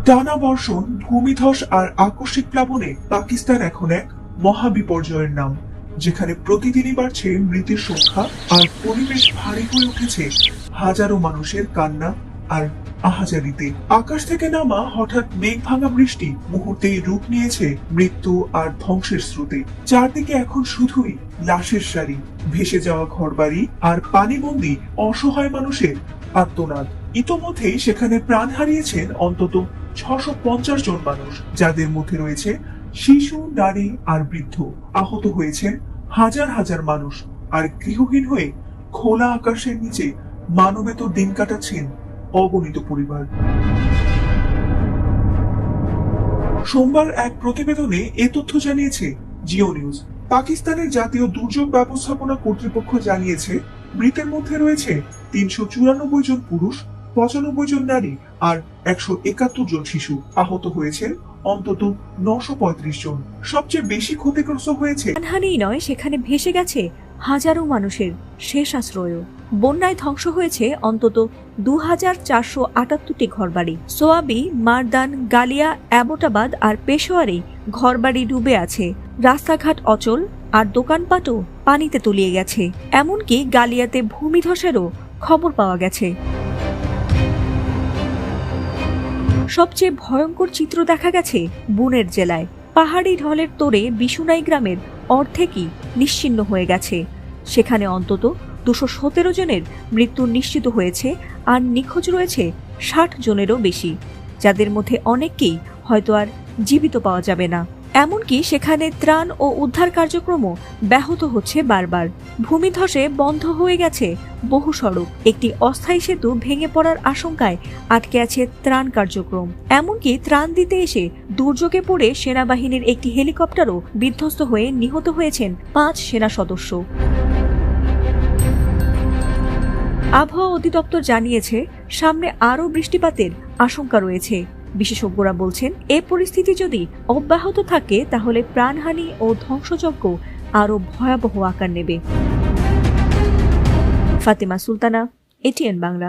টানা বর্ষণ, ভূমিধস আর আকস্মিক প্লাবনে পাকিস্তান এখন এক মহাবিপর্যয়ের নাম, যেখানে প্রতিদিনই বাড়ছে মৃতের সংখ্যা আর পরিবেশ ভারী হয়ে উঠেছে হাজারো মানুষের কান্না আর আহাজারিতে। আকাশ থেকে নামা হঠাৎ মেঘ ভাঙা বৃষ্টি মুহূর্তেই রূপ নিয়েছে মৃত্যু আর ধ্বংসের স্রোতে। চারদিকে এখন শুধুই লাশের সারি, ভেসে যাওয়া ঘরবাড়ি আর পানিবন্দী অসহায় মানুষের আর্তনাদ। ইতোমধ্যেই সেখানে প্রাণ হারিয়েছেন অন্তত 650 জন মানুষ, যাদের মধ্যে রয়েছে শিশু, নারী আর বৃদ্ধ। আহত হয়েছেন হাজার হাজার মানুষ, আর গৃহহীন হয়ে খোলা আকাশের নিচে মানবেত দিন কাটাচ্ছেন অগণিত পরিবার। সোমবার এক প্রতিবেদনে এ তথ্য জানিয়েছে জিও নিউজ। পাকিস্তানের জাতীয় দুর্যোগ ব্যবস্থাপনা কর্তৃপক্ষ জানিয়েছে, মৃতের মধ্যে রয়েছে 394 জন পুরুষ, 95 জন নারী আর 171 জন শিশু। আহত হয়েছেন অন্তত 935 জন। সবচেয়ে বেশি ক্ষতিগ্রস্ত হয়েছে প্রাণহানিই নয়, সেখানে ভেসে গেছে হাজারো মানুষের শেষ আশ্রয়ও। বন্যায় ধ্বংস হয়েছে অন্তত 2478টি ঘরবাড়ি। সোয়াবি, মারদান, গালিয়া, অ্যাবোটাবাদ আর পেশোয়ারে ঘরবাড়ি ডুবে আছে। রাস্তাঘাট অচল আর দোকানপাটও পানিতে তলিয়ে গেছে। এমনকি গালিয়াতে ভূমিধসেরও খবর পাওয়া গেছে। সবচেয়ে ভয়ঙ্কর চিত্র দেখা গেছে বুনের জেলায়। পাহাড়ি ঢলের তোড়ে বিশুনাই গ্রামের অর্ধেকই নিশ্চিহ্ন হয়ে গেছে। সেখানে অন্তত 217 জনের মৃত্যু নিশ্চিত হয়েছে আর নিখোঁজ রয়েছে 60 জনেরও বেশি, যাদের মধ্যে অনেককেই হয়তো আর জীবিত পাওয়া যাবে না। এমনকি সেখানে ত্রাণ ও উদ্ধার কার্যক্রমও ব্যাহত হচ্ছে বারবার। ভূমিধসে বন্ধ হয়ে গেছে বহু সড়ক। একটি অস্থায়ী সেতু ভেঙে পড়ার আশঙ্কায় আটকে আছে ত্রাণ কার্যক্রম। এমনকি ত্রাণ দিতে এসে দুর্যোগে পড়ে সেনাবাহিনীর একটি হেলিকপ্টারও বিধ্বস্ত হয়ে নিহত হয়েছেন 5 সেনা সদস্য। আবহাওয়া অধিদপ্তর জানিয়েছে, সামনে আরও বৃষ্টিপাতের আশঙ্কা রয়েছে। বিশেষজ্ঞরা বলছেন, এ পরিস্থিতি যদি অব্যাহত থাকে তাহলে প্রাণহানি ও ধ্বংসযজ্ঞ আরও ভয়াবহ আকার নেবে। ফাতেমা সুলতানা, এটিএন বাংলা।